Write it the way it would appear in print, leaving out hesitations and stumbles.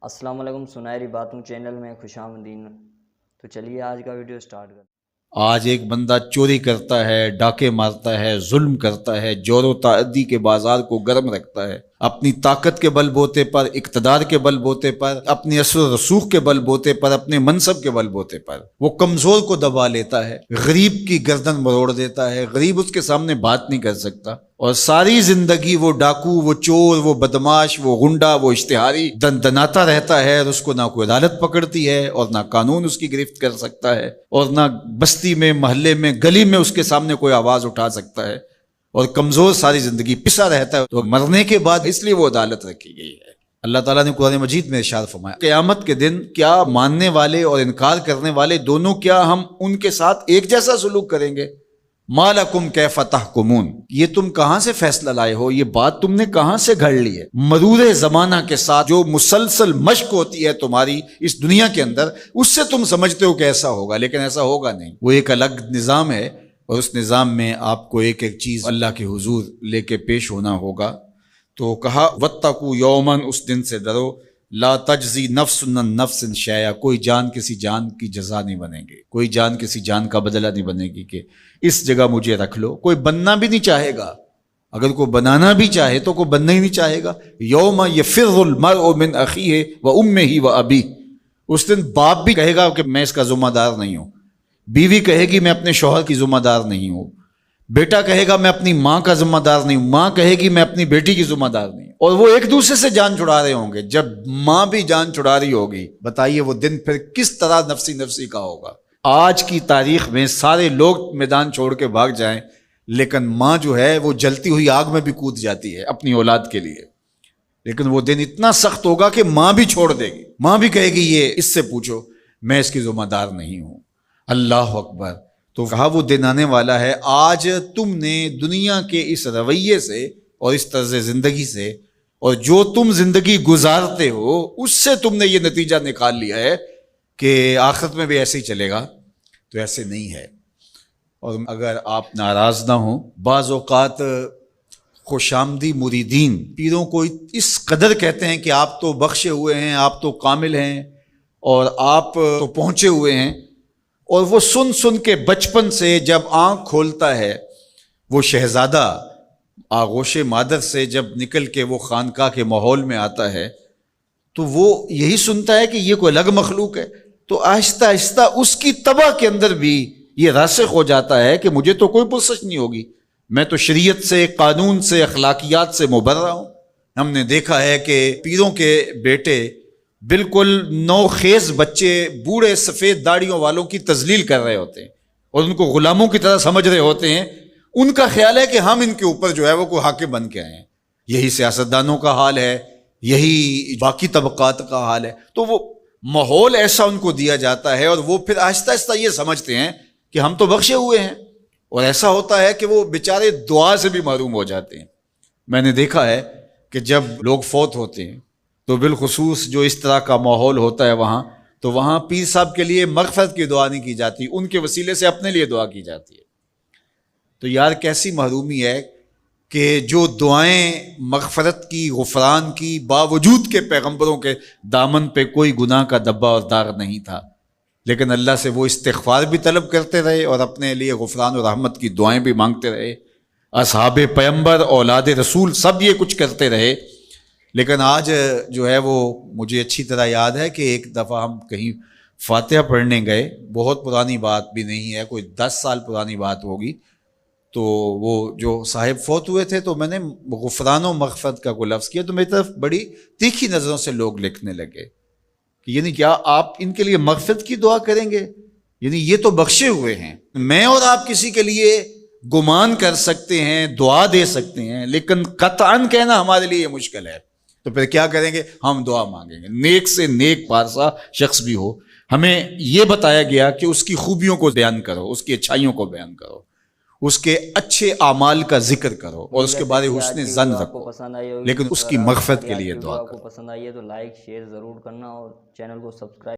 السلام علیکم، سنہری باتوں چینل میں خوش آمدید۔ تو چلیے آج کا ویڈیو سٹارٹ کرتے ہیں۔ آج ایک بندہ چوری کرتا ہے، ڈاکے مارتا ہے، ظلم کرتا ہے، جور و تعدی کے بازار کو گرم رکھتا ہے، اپنی طاقت کے بل بوتے پر، اقتدار کے بل بوتے پر، اپنی اثر و رسوخ کے بل بوتے پر، اپنے منصب کے بل بوتے پر وہ کمزور کو دبا لیتا ہے، غریب کی گردن مروڑ دیتا ہے، غریب اس کے سامنے بات نہیں کر سکتا، اور ساری زندگی وہ ڈاکو، وہ چور، وہ بدماش، وہ غنڈا، وہ اشتہاری دندناتا رہتا ہے، اور اس کو نہ کوئی عدالت پکڑتی ہے اور نہ قانون اس کی گرفت کر سکتا ہے، اور نہ بستی میں، محلے میں، گلی میں اس کے سامنے کوئی آواز اٹھا سکتا ہے، اور کمزور ساری زندگی پسا رہتا ہے۔ تو مرنے کے بعد اس لیے وہ عدالت رکھی گئی ہے۔ اللہ تعالیٰ نے قرآن مجید میں ارشاد فرمایا، قیامت کے دن کیا ماننے والے اور انکار کرنے والے دونوں، کیا ہم ان کے ساتھ ایک جیسا سلوک کریں گے؟ ما لکم کیف تحکمون، یہ تم کہاں سے فیصلہ لائے ہو؟ یہ بات تم نے کہاں سے گھڑ لی ہے؟ مرور زمانہ کے ساتھ جو مسلسل مشق ہوتی ہے تمہاری اس دنیا کے اندر، اس سے تم سمجھتے ہو کہ ایسا ہوگا، لیکن ایسا ہوگا نہیں۔ وہ ایک الگ نظام ہے، اور اس نظام میں آپ کو ایک ایک چیز اللہ کے حضور لے کے پیش ہونا ہوگا۔ تو کہا واتقوا یوما، اس دن سے ڈرو، لا تجزی نفس عن نفس شیئا، کوئی جان کسی جان کی جزا نہیں بنے گی، کوئی جان کسی جان کا بدلہ نہیں بنے گی کہ اس جگہ مجھے رکھ لو۔ کوئی بننا بھی نہیں چاہے گا، اگر کوئی بنانا بھی چاہے تو کوئی بننا ہی نہیں چاہے گا۔ یوم یفر المرء من اخیہ وامہ وابیہ، اس دن باپ بھی کہے گا کہ میں اس کا ذمہ دار نہیں ہوں، بیوی کہے گی میں اپنے شوہر کی ذمہ دار نہیں ہوں، بیٹا کہے گا میں اپنی ماں کا ذمہ دار نہیں ہوں، ماں کہے گی میں اپنی بیٹی کی ذمہ دار نہیں ہوں، اور وہ ایک دوسرے سے جان چھڑا رہے ہوں گے۔ جب ماں بھی جان چھڑا رہی ہوگی، بتائیے وہ دن پھر کس طرح نفسی نفسی کا ہوگا۔ آج کی تاریخ میں سارے لوگ میدان چھوڑ کے بھاگ جائیں، لیکن ماں جو ہے وہ جلتی ہوئی آگ میں بھی کود جاتی ہے اپنی اولاد کے لیے، لیکن وہ دن اتنا سخت ہوگا کہ ماں بھی چھوڑ دے گی، ماں بھی کہے گی یہ اس سے پوچھو، میں اس کی ذمہ دار نہیں ہوں۔ اللہ اکبر۔ تو کہا وہ دن آنے والا ہے، آج تم نے دنیا کے اس رویے سے اور اس طرز زندگی سے اور جو تم زندگی گزارتے ہو اس سے تم نے یہ نتیجہ نکال لیا ہے کہ آخرت میں بھی ایسے ہی چلے گا، تو ایسے نہیں ہے۔ اور اگر آپ ناراض نہ ہوں، بعض اوقات خوش آمدی مریدین پیروں کو اس قدر کہتے ہیں کہ آپ تو بخشے ہوئے ہیں، آپ تو کامل ہیں، اور آپ تو پہنچے ہوئے ہیں، اور وہ سن سن کے بچپن سے جب آنکھ کھولتا ہے وہ شہزادہ آغوش مادر سے، جب نکل کے وہ خانقاہ کے ماحول میں آتا ہے تو وہ یہی سنتا ہے کہ یہ کوئی الگ مخلوق ہے، تو آہستہ آہستہ اس کی طبع کے اندر بھی یہ راسخ ہو جاتا ہے کہ مجھے تو کوئی پرسش نہیں ہوگی، میں تو شریعت سے، قانون سے، اخلاقیات سے مبرہ ہوں۔ ہم نے دیکھا ہے کہ پیروں کے بیٹے بالکل نوخیز بچے بوڑھے سفید داڑھیوں والوں کی تذلیل کر رہے ہوتے ہیں اور ان کو غلاموں کی طرح سمجھ رہے ہوتے ہیں۔ ان کا خیال ہے کہ ہم ان کے اوپر جو ہے وہ کوئی حاکم بن کے آئے ہیں۔ یہی سیاستدانوں کا حال ہے، یہی باقی طبقات کا حال ہے۔ تو وہ ماحول ایسا ان کو دیا جاتا ہے، اور وہ پھر آہستہ آہستہ یہ سمجھتے ہیں کہ ہم تو بخشے ہوئے ہیں، اور ایسا ہوتا ہے کہ وہ بیچارے دعا سے بھی محروم ہو جاتے ہیں۔ میں نے دیکھا ہے کہ جب لوگ فوت ہوتے ہیں تو بالخصوص جو اس طرح کا ماحول ہوتا ہے وہاں، تو وہاں پیر صاحب کے لیے مغفرت کی دعا نہیں کی جاتی، ان کے وسیلے سے اپنے لیے دعا کی جاتی ہے۔ تو یار کیسی محرومی ہے کہ جو دعائیں مغفرت کی، غفران کی، باوجود کے پیغمبروں کے دامن پہ کوئی گناہ کا دبا اور داغ نہیں تھا، لیکن اللہ سے وہ استغفار بھی طلب کرتے رہے اور اپنے لیے غفران و رحمت کی دعائیں بھی مانگتے رہے۔ اصحاب پیغمبر، اولاد رسول سب یہ کچھ کرتے رہے، لیکن آج جو ہے وہ مجھے اچھی طرح یاد ہے کہ ایک دفعہ ہم کہیں فاتحہ پڑھنے گئے، بہت پرانی بات بھی نہیں ہے، کوئی 10 سال پرانی بات ہوگی، تو وہ جو صاحب فوت ہوئے تھے تو میں نے غفران و مغفرت کا کوئی لفظ کیا تو میری طرف بڑی تیکھی نظروں سے لوگ لکھنے لگے کہ یعنی کیا آپ ان کے لیے مغفرت کی دعا کریں گے؟ یعنی یہ تو بخشے ہوئے ہیں، میں اور آپ کسی کے لیے گمان کر سکتے ہیں، دعا دے سکتے ہیں، لیکن قطعاً کہنا ہمارے لیے یہ مشکل ہے۔ تو پھر کیا کریں گے؟ ہم دعا مانگیں گے، نیک سے نیک پارسا شخص بھی ہو، ہمیں یہ بتایا گیا کہ اس کی خوبیوں کو بیان کرو، اس کی اچھائیوں کو بیان کرو، اس کے اچھے اعمال کا ذکر کرو، اور اس کے بارے حسن ظن رکھو، لیکن اس کی مغفرت کے لیے دعا کرو۔ آپ کو پسند آئی ہے تو لائک شیئر ضرور کرنا، اور چینل کو سبسکرائب